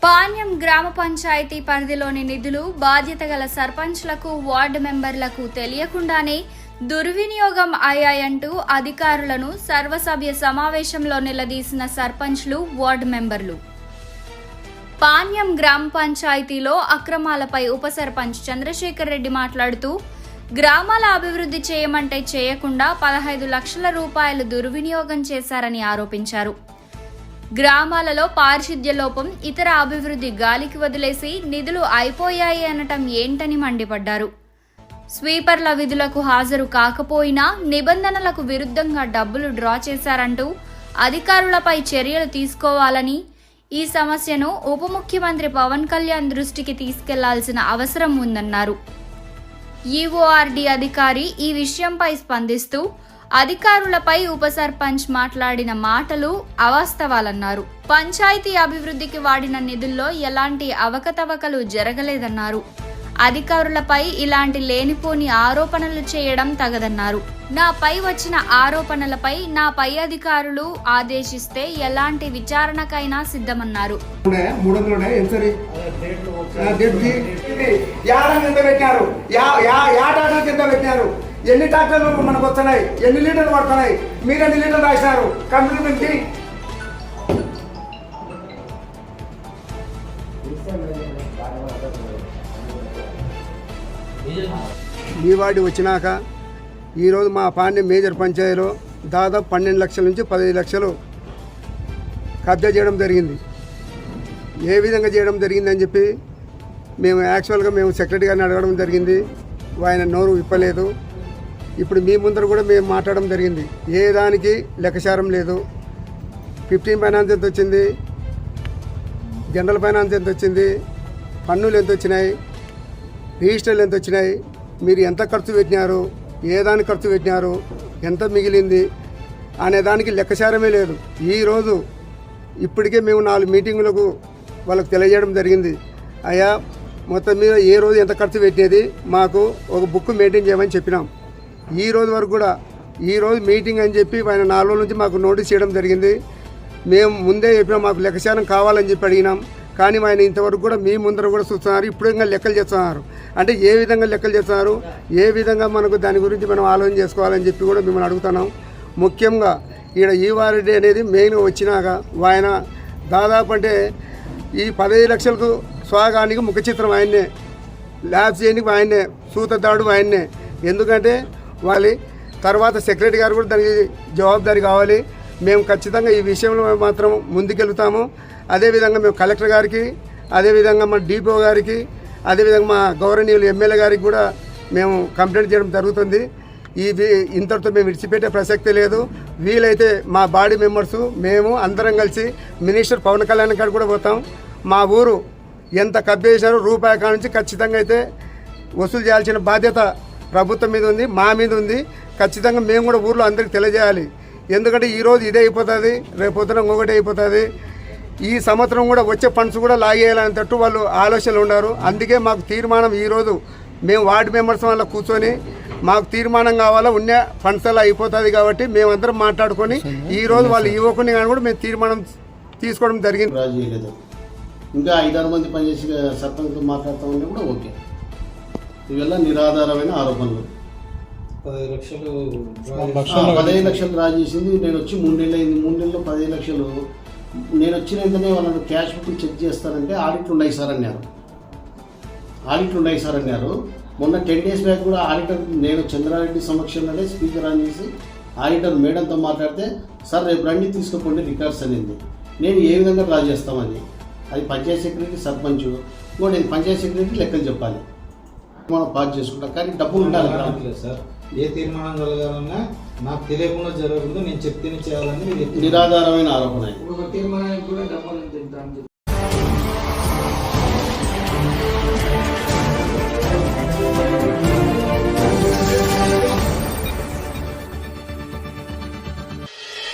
పాణ్యం గ్రామ పంచాయతీ పరిధిలోని నిధులు బాధ్యత గల సర్పంచ్లకు వార్డు మెంబర్లకు తెలియకుండానే దుర్వినియోగం అయ్యాయంటూ అధికారులను సర్వసభ్య సమావేశంలో నిలదీసిన సర్పంచ్లు వార్డు మెంబర్లు. పాణ్యం గ్రామ పంచాయతీలో అక్రమాలపై ఉప సర్పంచ్ చంద్రశేఖర్ రెడ్డి మాట్లాడుతూ, గ్రామాల అభివృద్ధి చేయమంటే చేయకుండా 15 లక్షల రూపాయలు దుర్వినియోగం చేశారని ఆరోపించారు. గ్రామాలలో పారిశుద్ధ్య లోపం, ఇతర అభివృద్ధి గాలికి వదిలేసి నిధులు అయిపోయాయి అనటం ఏంటని మండిపడ్డారు. స్వీపర్ల విధులకు హాజరు కాకపోయినా నిబంధనలకు విరుద్ధంగా డబ్బులు డ్రా చేశారంటూ అధికారులపై చర్యలు తీసుకోవాలని, ఈ సమస్యను ఉప ముఖ్యమంత్రి పవన్ కళ్యాణ్ దృష్టికి తీసుకెళ్లాల్సిన అవసరం ఉందన్నారు. ఈఓఆర్డీ అధికారి ఈ విషయంపై స్పందిస్తూ, అధికారులపై ఉప సర్పంచ్ మాట్లాడిన మాటలు అవాస్తవాలన్నారు. పంచాయతీ అభివృద్ధికి వాడిన నిధుల్లో ఎలాంటి అవకతవకలు జరగలేదన్నారు. అధికారులపై ఇలాంటి లేనిపోని ఆరోపణలు చేయడం తగదన్నారు. నాపై వచ్చిన ఆరోపణలపై నా పై అధికారులు ఆదేశిస్తే ఎలాంటి విచారణకైనా సిద్ధమన్నారు. ఎన్ని ట్రాక్టర్లు మనకు వస్తున్నాయి, ఎన్ని లీటర్లు పడుతున్నాయి, మీరు ఎన్ని లీటర్లు రాసినారు కంపెనీ నుంచి? మీ వాడి వచ్చినాక ఈరోజు మా పాండ్యం మేజర్ పంచాయతీలో దాదాపు 12 లక్షల నుంచి 15 లక్షలు కబ్జా చేయడం జరిగింది. ఏ విధంగా చేయడం జరిగిందని చెప్పి మేము యాక్చువల్గా సెక్రటరీ గారిని అడగడం జరిగింది. ఆయన నోరు విప్పలేదు. ఇప్పుడు మీ ముందర కూడా మేము మాట్లాడడం జరిగింది. ఏ దానికి లెక్కచారం లేదు. 15 ఫైనాన్స్ ఎంత వచ్చింది, జనరల్ ఫైనాన్స్ ఎంత వచ్చింది, పన్నులు ఎంత వచ్చినాయి, రిజిస్టర్లు ఎంత వచ్చినాయి, మీరు ఎంత ఖర్చు పెట్టినారు, ఏ దానికి ఖర్చు పెట్టినారు, ఎంత మిగిలింది అనే దానికి లెక్కచారమే లేదు. ఈరోజు ఇప్పటికే మేము 4 మీటింగులకు వాళ్ళకు తెలియజేయడం జరిగింది. అయ్యా మొత్తం మీద ఏ రోజు ఎంత ఖర్చు పెట్టేది మాకు ఒక బుక్ మెయింటైన్ చేయమని చెప్పినాం. ఈ రోజు వరకు కూడా ఈరోజు మీటింగ్ అని చెప్పి ఆయన 4 రోజుల నుంచి మాకు నోటీస్ చేయడం జరిగింది. మేము ముందే చెప్పినాం మాకు లెక్కచారం కావాలని చెప్పి అడిగినాం. కానీ ఆయన ఇంతవరకు కూడా మీ ముందర కూడా చూస్తున్నారు. ఇప్పుడు ఇంకా లెక్కలు చేస్తున్నారు. అంటే ఏ విధంగా లెక్కలు చేస్తున్నారు, ఏ విధంగా మనకు దాని గురించి మనం ఆలోచన చేసుకోవాలని చెప్పి కూడా మిమ్మల్ని అడుగుతున్నాం. ముఖ్యంగా ఈడ ఈఓఆర్డీ అనేది మెయిన్గా వచ్చినాక ఆయన దాదాపు అంటే ఈ 15 లక్షలకు స్వాగానికి ముఖ చిత్రం ఆయన్నే, ల్యాబ్స్ చేయడానికి ఆయన్నే, సూతదాడు ఆయన్నే. ఎందుకంటే వాళ్ళ తర్వాత సెక్రటరీ గారు కూడా దానికి జవాబుదారీ కావాలి. మేము ఖచ్చితంగా ఈ విషయంలో మాత్రం ముందుకెళ్తాము. అదేవిధంగా మేము కలెక్టర్ గారికి, అదేవిధంగా మా డిపిఓ గారికి, అదేవిధంగా మా గౌరవనీయులు ఎమ్మెల్యే గారికి కూడా మేము కంప్లైంట్ చేయడం జరుగుతుంది. ఇంతటితో మేము విడిచిపెట్టే ప్రసక్తి లేదు. వీలైతే మా బాడీ మెంబర్సు మేము అందరం కలిసి మినిస్టర్ పవన్ కళ్యాణ్ గారికి కూడా పోతాం. మా ఊరు ఎంత కబ్బేశారో రూపాయి కాడ నుంచి ఖచ్చితంగా అయితే వసూలు చేయాల్సిన బాధ్యత ప్రభుత్వం మీద ఉంది, మా మీద ఉంది. ఖచ్చితంగా మేము కూడా ఊర్లో అందరికీ తెలియజేయాలి. ఎందుకంటే ఈరోజు ఇదే అయిపోతుంది, రేపు పొద్దున ఇంకొకటి అయిపోతుంది. ఈ సంవత్సరం కూడా వచ్చే ఫండ్స్ కూడా లాగేయాలనేటట్టు వాళ్ళు ఆలోచనలు ఉన్నారు. అందుకే మాకు తీర్మానం ఈరోజు మేము వార్డు మెంబర్స్ వల్ల కూర్చొని మాకు తీర్మానం కావాలా, ఉన్న ఫండ్స్ అలా అయిపోతుంది కాబట్టి మేమందరం మాట్లాడుకొని ఈరోజు వాళ్ళు ఇవ్వకుండా కానీ కూడా మేము తీర్మానం తీసుకోవడం జరిగింది. ఇంకా 5-6 మంది పనిచేసి సర్పంచ్తో మాట్లాడుతూ ఉంటే కూడా ఓకే. ఇవల్ల నిరాధారమైన ఆరోపణలు. 15 లక్షలు డ్రా చేసింది. నేను వచ్చి 3 నెలలు అయింది. 3 నెలల్లో 15 లక్షలు. నేను వచ్చిన వెంటనే వాళ్ళని క్యాష్ బుక్ చెక్ చేస్తానంటే ఆడిట్లు ఉన్నాయి సార్ అన్నారు. మొన్న 10 days బ్యాక్ కూడా ఆడిటర్ నేను చంద్రారెడ్డి సమక్షంలోనే స్పీకర్ ఆన్ చేసి ఆడిటర్ మేడంతో మాట్లాడితే, సార్ రేపు రండి తీసుకుపోండి రికార్డ్స్ అనేది. నేను ఏ విధంగా డ్రా చేస్తామని, అది పంచాయతీ సెక్రటరీ, సర్పంచ్ కూడా నేను పంచాయతీ సెక్రటరీ లెక్కలు చెప్పాలి. మనం పాస్ చేసుకుంటాం కానీ డబ్బులు ఉండాలి సార్. ఏ తీర్మానం జరగాలన్నా నాకు తెలియకుండా జరగకుండా నేను చెప్తేనే చేయాలని నిరాధారమైన ఆరోపణ.